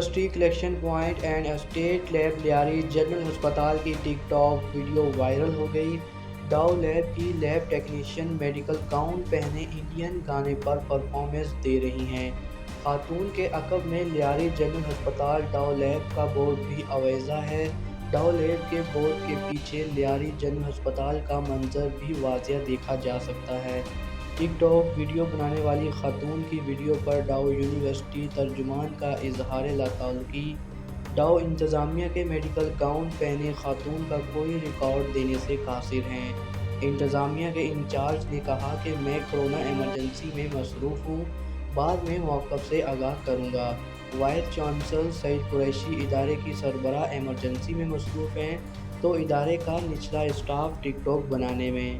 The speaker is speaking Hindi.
University collection point and state lab Lyari general अस्पताल की टिकटॉक वीडियो वायरल हो गई। डाउ लैब की लैब टेक्नीशियन मेडिकल गाउन पहने इंडियन गाने पर परफॉर्मेंस दे रही हैं। खातून के अकब में लियारी जनरल अस्पताल डाउ लैब का बोर्ड भी आवेजा है। डाउ लैब के बोर्ड के पीछे लियारी जनरल अस्पताल का मंजर भी वाज़िया देखा जा सकता है। टिकटॉक वीडियो बनाने वाली खातून की वीडियो पर डाउ यूनिवर्सिटी तर्जुमान का इजहार लाताल्लुकी। डाउ इंतज़ामिया के मेडिकल गाउन पहने खातून का कोई रिकॉर्ड देने से कासिर हैं। इंतज़ामिया के इंचार्ज ने कहा कि मैं कोरोना एमरजेंसी में मसरूफ़ हूँ, बाद में मौक़िफ़ से आगाह करूँगा। वाइस चांसलर सईद कुरैशी इदारे की सरबराह एमरजेंसी में मसरूफ़ हैं, तो इदारे का निचला स्टाफ टिकटॉक बनाने में।